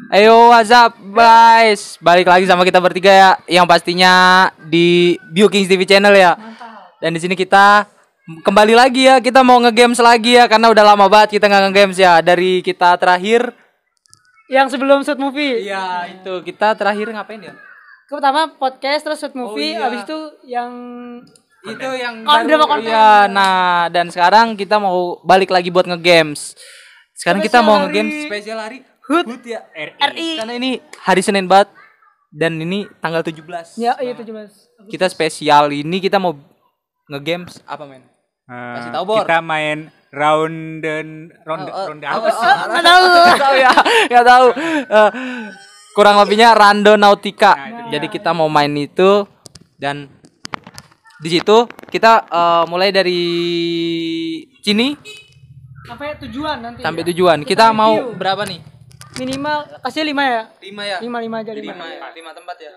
Ayo, what's up guys? Balik lagi sama kita bertiga ya, yang pastinya di Bio Kings TV channel ya. Dan di sini kita kembali lagi ya, kita mau nge-games lagi ya, karena udah lama banget kita nggak nge-games ya. Dari kita terakhir yang sebelum shoot movie. Iya, itu kita terakhir ngapain ya? Pertama podcast, terus shoot movie, iya. abis itu yang Itu yang drama konten. Iya, nah dan sekarang kita mau balik lagi buat nge-games. Sekarang kita mau nge-games spesial hari HUT ya, RI. Karena ini hari Senin banget dan ini tanggal 17. Ya, iya 17. Kita spesial ini kita mau nge-games apa, men? Kasih tahu, Bor. Kita main ronde apa sih? Enggak tahu ya. Enggak tahu. Kurang lebihnya Rando Nautica. Jadi kita mau main itu dan di situ kita mulai dari sini sampai tujuan nanti. sampai ya? tujuan. Kita mau review. berapa nih? Minimal kasih 5 ya. 5 ya. 5 aja 5. 5 tempat ya.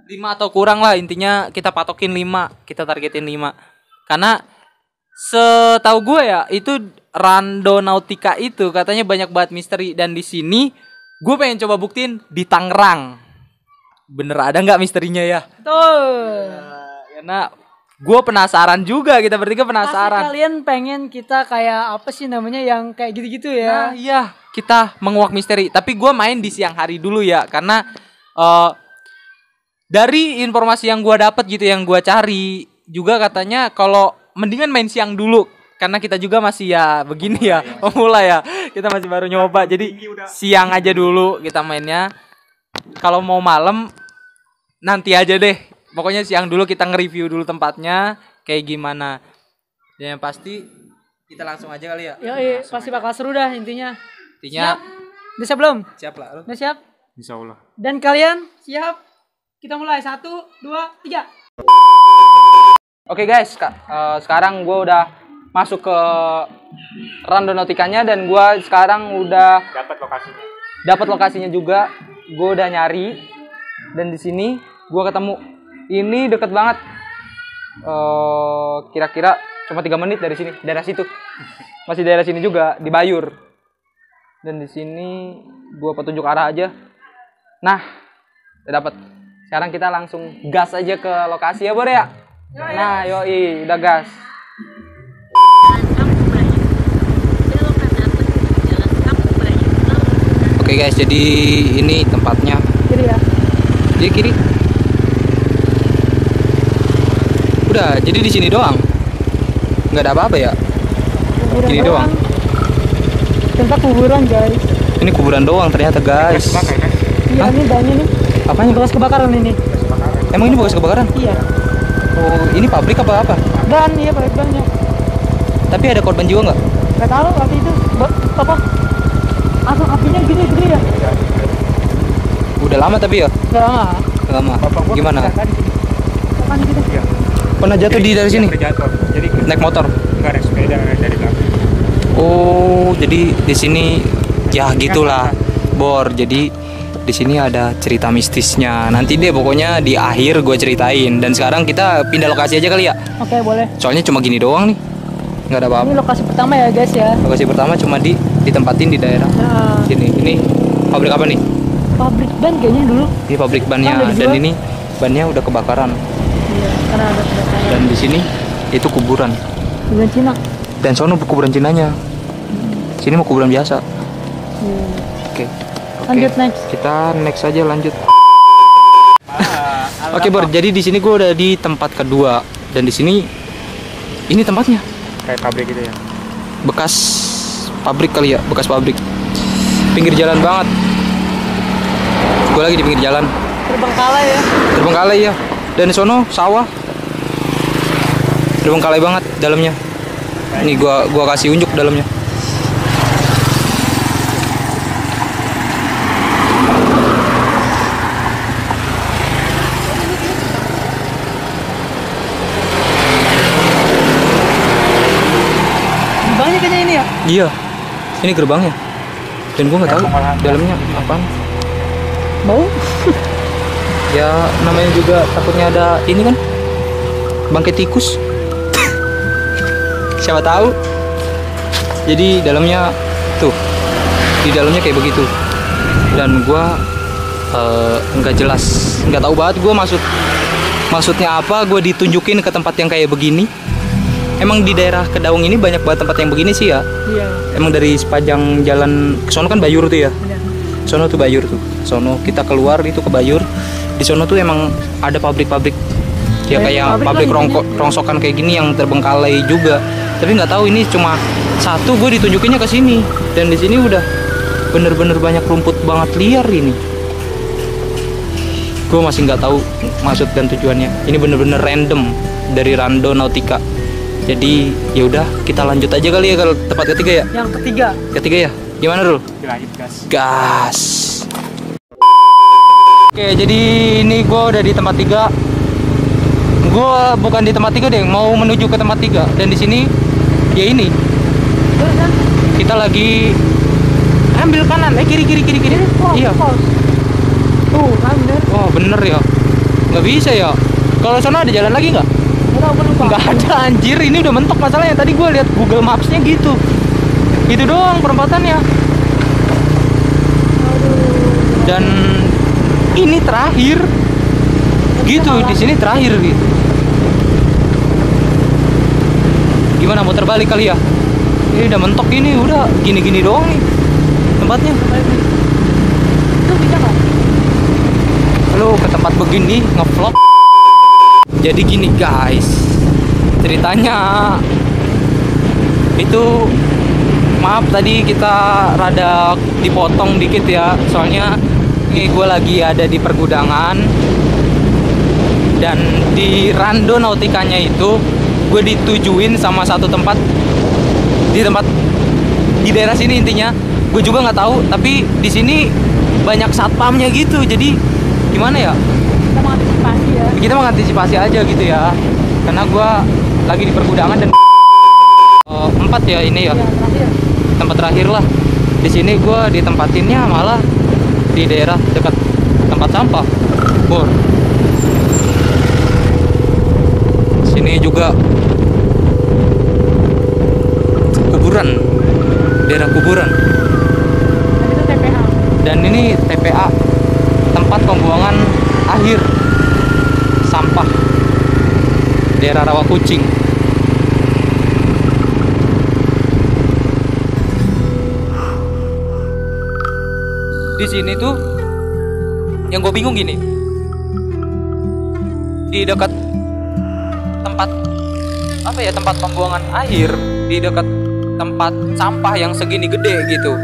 5 atau kurang lah, intinya kita patokin 5, kita targetin 5. Karena setahu gue ya, itu Rando Nautica itu katanya banyak banget misteri, dan di sini gue pengen coba buktiin di Tangerang. Bener ada nggak misterinya ya? Betul. Karena gue penasaran juga, kita bertiga Pasti penasaran. kalian pengen kita kayak apa sih namanya yang kayak gitu-gitu Nah, ya. iya, kita menguak misteri. Tapi gue main di siang hari dulu ya, karena dari informasi yang gue dapet gitu, yang gue cari juga katanya kalau mendingan main siang dulu, karena kita juga masih ya begini ya, pemula ya, kita masih baru nyoba. Jadi siang aja dulu kita mainnya. Kalau mau malam nanti aja deh. Pokoknya siang dulu kita nge-review dulu tempatnya kayak gimana. Dan yang pasti kita langsung aja kali ya. Ya, pasti bakal seru dah intinya. Intinya Udah siap belum? siap lah lu. Udah siap? Insyaallah. Dan kalian siap? Kita mulai 1, 2, 3. Oke guys, sekarang gue udah masuk ke Rando Nauticanya dan gue sekarang udah dapat lokasinya juga. Gue udah nyari dan di sini gue ketemu. Ini deket banget. Kira-kira cuma 3 menit dari sini, daerah situ. Masih daerah sini juga, di Bayur. Dan di sini gue petunjuk arah aja. Nah, udah dapet. Sekarang kita langsung gas aja ke lokasi ya, Bor ya. Nah, yoi, udah gas. Oke guys, jadi ini tempatnya. Kiri ya. Di kiri. Udah, jadi di sini doang. Nggak ada apa-apa ya. Gini doang. Tempat kuburan, guys. Ini kuburan doang ternyata, guys. Iya, ini banyak nih. Apanya? Bekas kebakaran ini. Emang ini bekas kebakaran? Iya. Oh, ini pabrik apa? Dan iya banyak. Tapi ada korban jiwa nggak? Gak tahu tapi itu apa? Asal apinya gede ya. Udah lama tapi ya? Gak lama. Udah lama. Gimana? Kapan gitu? Iya. Pernah jatuh dari sini? Jatuh. Jadi Naik motor? enggak ada sepeda dari belakang. Oh, jadi di sini ya gitulah, Bor. Jadi di sini ada cerita mistisnya. Nanti deh pokoknya di akhir gue ceritain. Dan sekarang kita pindah lokasi aja kali ya. Oke, boleh. Soalnya cuma gini doang nih. Nggak ada apa-apa. Ini lokasi pertama ya, guys ya. Lokasi pertama cuma ditempatin di daerah Nah, sini. Ini pabrik apa nih? pabrik ban kayaknya dulu. Ini pabrik bannya Udah dijual? dan ini bannya udah kebakaran. Iya, karena ada kebakaran. Dan di sini itu kuburan. Kuburan Cina. Dan sono kuburan Cinanya. Sini mau kuburan biasa. Iya. Oke. Lanjut next. Kita next aja lanjut. Oke, Bor. Jadi di sini gue udah di tempat kedua dan di sini ini tempatnya Kayak pabrik gitu ya. bekas pabrik kali ya, bekas pabrik. Pinggir jalan banget. Gue lagi di pinggir jalan. Terbengkalai ya. Terbengkalai ya. Dan di sono sawah. Terbengkalai banget dalamnya. Ini gua kasih unjuk dalamnya. Banyak kayaknya ini ya. Iya. Ini gerbangnya. Dan gua nggak tahu dalamnya apaan. Bau. Ya namanya juga takutnya ada ini kan, bangkai tikus. Siapa tahu. Jadi dalamnya tuh, di dalamnya kayak begitu. dan gua nggak jelas, nggak tahu banget gua maksudnya apa. Gua ditunjukin ke tempat yang kayak begini. Emang di daerah Kedaung ini banyak banget tempat yang begini sih ya. Iya. Emang dari sepanjang jalan ke sono kan Bayur tuh ya. Benar. Sono tuh Bayur tuh. Sono kita keluar itu ke Bayur. Di sono tuh emang ada pabrik-pabrik ya, kayak pabrik rongsokan kayak gini yang terbengkalai juga. Tapi nggak tahu ini cuma satu, gue ditunjukinnya ke sini, dan di sini udah bener-bener banyak rumput banget liar ini. Gue masih nggak tahu maksud dan tujuannya. Ini bener-bener random dari Rando Nautica. Jadi ya udah kita lanjut aja kali ya kalau tempat ketiga ya. Yang ketiga. Ketiga ya. Gimana Rul? Lanjut gas. Gas. Oke, jadi ini gue udah di tempat 3. Gue bukan di tempat 3 deh, mau menuju ke tempat 3. Dan di sini ya ini Terus kan? kita lagi ambil kanan, kiri. Iya. Tuh kan bener. Oh bener ya. Nggak bisa ya. Kalau sana ada jalan lagi nggak? Nggak ada anjir. Ini udah mentok masalahnya. Tadi gue lihat Google Maps-nya gitu. Gitu doang perempatannya. Dan ini terakhir. Gitu di sini terakhir gitu. Gimana, muter balik kali ya? Ini udah mentok ini, udah gini-gini doang nih tempatnya. Itu bisa nggak? Halo, ke tempat begini ngevlog. Jadi gini guys, ceritanya itu, maaf tadi kita rada dipotong dikit ya, soalnya ini gue lagi ada di pergudangan. Dan di Rando Nauticanya itu gue ditujuin sama satu tempat di daerah sini. Intinya gue juga nggak tahu, tapi di sini banyak satpamnya gitu. Jadi gimana ya, kita mengantisipasi aja gitu ya, karena gue lagi di pergudangan. Dan 4 ya ini ya, tempat terakhir lah. Di sini gue ditempatinnya malah di daerah dekat tempat sampah Bor. Sini juga kuburan, daerah kuburan. Itu TPA. Dan ini TPA, tempat pembuangan akhir sampah daerah Rawa Kucing. Di sini tuh yang gue bingung gini, di dekat tempat apa ya, tempat pembuangan akhir, di dekat tempat sampah yang segini gede gitu,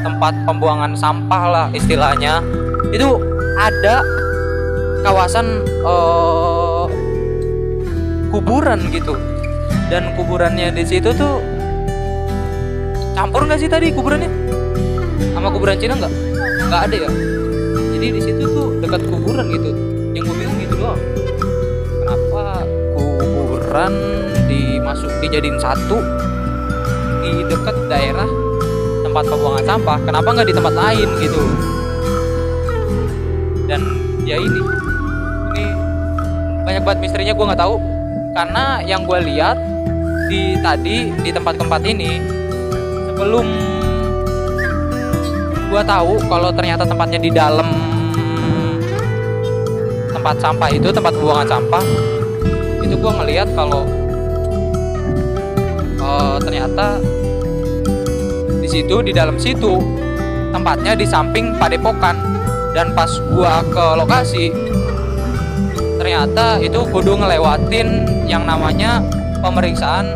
tempat pembuangan sampah lah istilahnya, itu ada kawasan kuburan gitu. Dan kuburannya di situ tuh campur nggak sih tadi kuburannya sama kuburan Cina? Nggak ada ya. Jadi di situ tuh dekat kuburan gitu. Yang gue bingung gitu doang, kenapa kuburan dijadiin satu di dekat daerah tempat pembuangan sampah, kenapa nggak di tempat lain gitu. Dan ya ini banyak banget misterinya, gue nggak tahu. Karena yang gue lihat tadi di tempat-tempat ini, sebelum gue tahu kalau ternyata tempatnya di dalam tempat sampah itu, tempat pembuangan sampah itu, gue ngelihat kalau ternyata di situ, di dalam situ tempatnya di samping Padepokan. Dan pas gue ke lokasi, ternyata itu kudu ngelewatin yang namanya pemeriksaan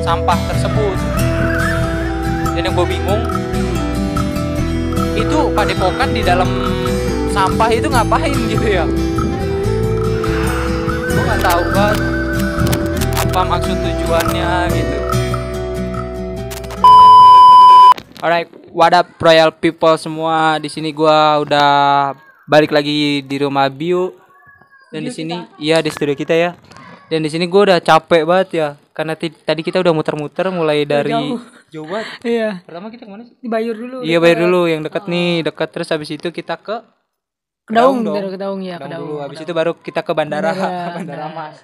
sampah tersebut. Dan yang gue bingung, itu Padepokan di dalam sampah itu ngapain gitu ya. Gue nggak tahu banget apa maksud tujuannya gitu. Alright, what up Royal people semua. Di sini gue udah balik lagi di rumah Bio. Dan di sini iya di studio kita ya. Dan di sini gue udah capek banget ya, karena tadi kita udah muter-muter mulai dari jauh banget. Iya. Pertama kita kemana sih? Di Bayur dulu. Iya Bayur dulu, yang dekat nih, dekat. Terus habis itu kita ke Kedaung dong. Kedaung ya, Kedaung Kedaung. dulu. Habis itu baru kita ke Bandara Bandara Mas.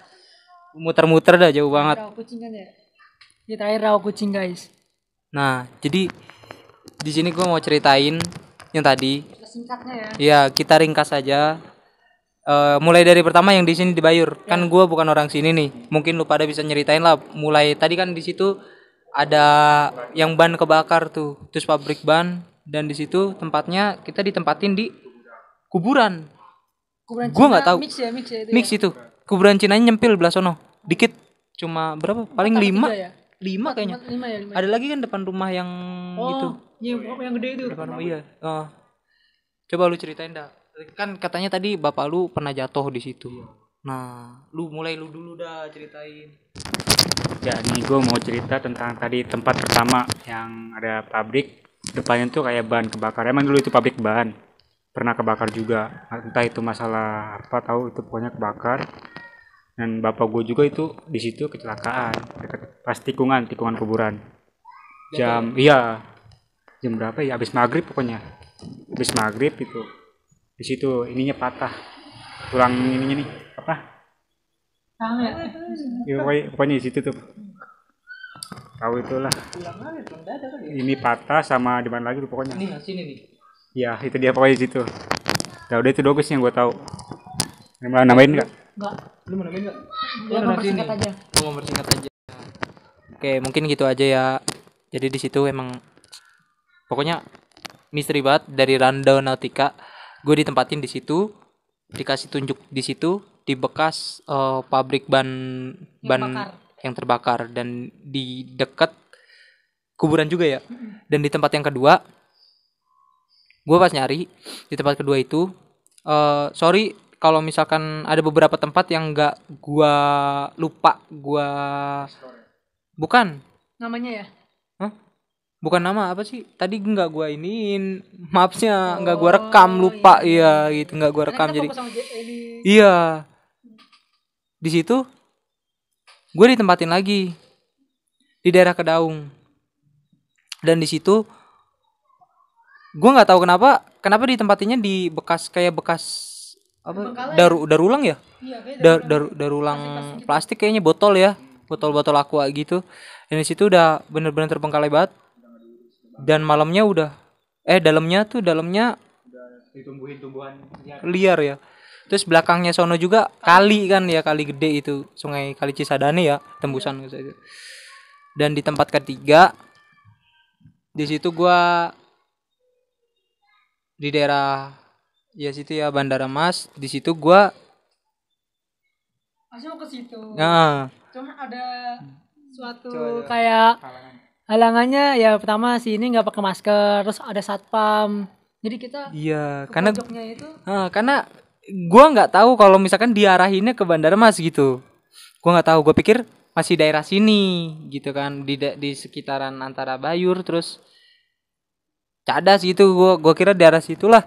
Muter-muter dah jauh banget. Rawa Kucing kan ya. Ini terakhir Rawa Kucing guys. Nah, jadi di sini gue mau ceritain yang tadi. Singkatnya ya. Iya, kita ringkas saja. Mulai dari pertama yang di sini di Bayur. Kan gue bukan orang sini nih. Mungkin lu pada bisa nyeritain lah. Mulai tadi kan di situ ada yang ban kebakar tuh, terus pabrik ban, dan di situ tempatnya kita ditempatin di kuburan. Kuburan Gua Cina, nggak tahu. Mix ya itu. Mix itu. Kuburan Cinanya nyempil belah sono. Dikit. Cuma berapa? Paling 5. Ya? 5 kayaknya. 5 ya, 5. Ada lagi kan depan rumah yang itu. Yang gede itu. Depan rumah iya. Coba lu ceritain dah. Kan katanya tadi bapak lu pernah jatuh di situ. Nah, lu dulu dah ceritain. Ya, ini gue mau cerita tentang tadi tempat pertama yang ada pabrik. Depannya tuh kayak ban kebakar. Emang dulu itu pabrik ban. Pernah kebakar juga. Entah itu masalah apa tahu itu pokoknya kebakar. Dan bapak gue juga itu di situ kecelakaan dekat pas tikungan kuburan. Jam berapa ya? Habis maghrib pokoknya. Habis maghrib itu. Di situ ininya patah. Tulang ininya nih apa? Ya, pokoknya di situ tuh. Tahu itulah. Ini patah sama di mana lagi tuh pokoknya. Ini sini nih. Ya, itu dia pokoknya di situ. Ya udah itu doang sih yang gue tahu. Mau nambahin enggak? Enggak. Lu mau nambahin enggak? Ya, mempersingkat aja. Mau mempersingkat aja. Oke, mungkin gitu aja ya. Jadi di situ emang pokoknya misteri banget dari Rundown Nautica. Gue ditempatin di situ, dikasih tunjuk di situ di bekas pabrik ban yang terbakar dan di dekat kuburan juga ya. Dan di tempat yang kedua, gue pas nyari di tempat kedua itu, sorry kalau misalkan ada beberapa tempat yang nggak gue lupa, bukan Namanya ya? bukan nama apa sih tadi nggak gue iniin, maafnya nggak gue rekam, lupa iya gitu, nggak gue rekam jadi iya di situ gue ditempatin lagi di daerah Kedaung. Dan di situ gue nggak tahu kenapa ditempatinnya di bekas apa daur ulang ya. Iya, daur ulang plastik kayaknya, botol botol aqua gitu. Dan di situ udah bener-bener terbengkalai banget. Dan malamnya dalamnya ditumbuhin-tumbuhan liar ya. Terus belakangnya sono juga kali kan ya, kali gede itu, sungai Kali Cisadane ya, tembusan gitu. Dan di tempat ketiga di situ gua di daerah ya situ ya, Bandara Mas. Di situ gua masih mau ke situ. nah Cuma ada suatu kayak halangannya ya. Pertama si ini nggak pakai masker, terus ada satpam. Jadi kita karena pojoknya itu karena gua nggak tahu kalau misalkan diarahinnya ke Bandara Mas gitu. Gua nggak tahu, gue pikir masih daerah sini gitu kan, di sekitaran antara Bayur terus Cadas gitu. Gua kira daerah situlah.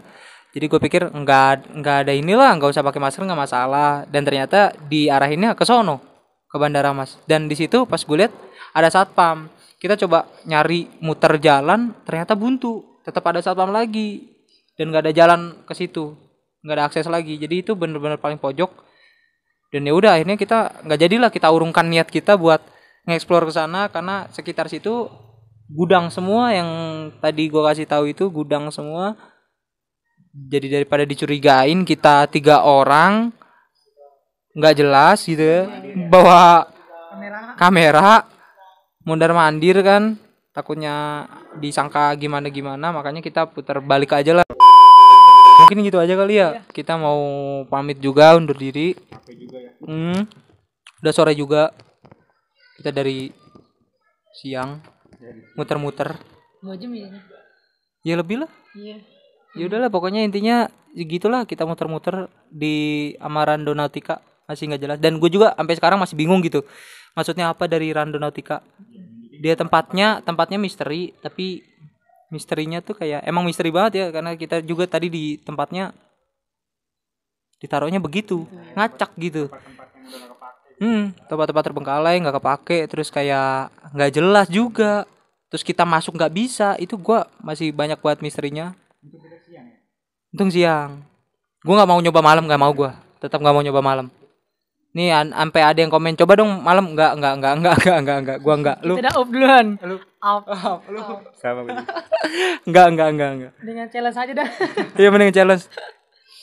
Jadi gue pikir nggak ada inilah, nggak usah pakai masker, nggak masalah. Dan ternyata diarahinnya ke sono, ke Bandara Mas. Dan di situ pas gue lihat ada satpam. Kita coba nyari muter jalan, ternyata buntu. Tetap ada satpam lagi dan nggak ada jalan ke situ, nggak ada akses lagi. Jadi itu bener-bener paling pojok. Dan ya udah akhirnya kita nggak jadilah kita urungkan niat kita buat nge-explore ke sana, karena sekitar situ gudang semua. Yang tadi gue kasih tahu itu gudang semua. Jadi daripada dicurigain kita 3 orang nggak jelas gitu ya, bawa kamera mondar mandir kan, takutnya disangka gimana, makanya kita putar balik aja lah. Mungkin gitu aja kali ya. Kita mau pamit juga, undur diri. Udah sore juga, kita dari siang muter-muter 2 jam ya. Ya lebih lah. Iya. Ya udahlah, pokoknya intinya gitulah, kita muter-muter di Amaran Nautica, masih nggak jelas. Dan gue juga sampai sekarang masih bingung gitu, maksudnya apa dari Rundown Nautica. Dia tempatnya misteri, tapi misterinya tuh kayak emang misteri banget ya, karena kita juga tadi di tempatnya ditaruhnya begitu, ngacak gitu. Tempat-tempat terbengkalai nggak kepake, terus kayak nggak jelas juga. Terus kita masuk nggak bisa, itu gue masih banyak buat misterinya. Untung siang. Gue nggak mau nyoba malam, tetap nggak mau nyoba malam. Nih sampai ada yang komen, coba dong malam. Enggak. Gua enggak. Lu. Tidak off duluan. Up. Sama gue. Enggak. Dengan challenge aja dah. Iya mending challenge.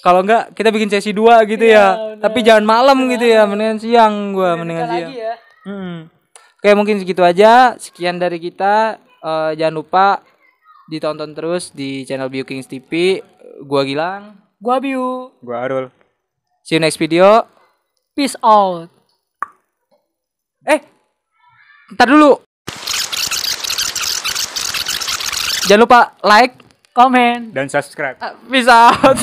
Kalau enggak kita bikin sesi 2 gitu ya. bener. Tapi jangan malam gitu ya, mendingan siang mendingan siang. Lagi ya. Oke, mungkin segitu aja. Sekian dari kita. Jangan lupa ditonton terus di channel Bio Kings TV. Gua Gilang, Gua Biu. Gue Arul. see you next video. Peace out. Ntar dulu. Jangan lupa like, Komen. Dan subscribe. peace out.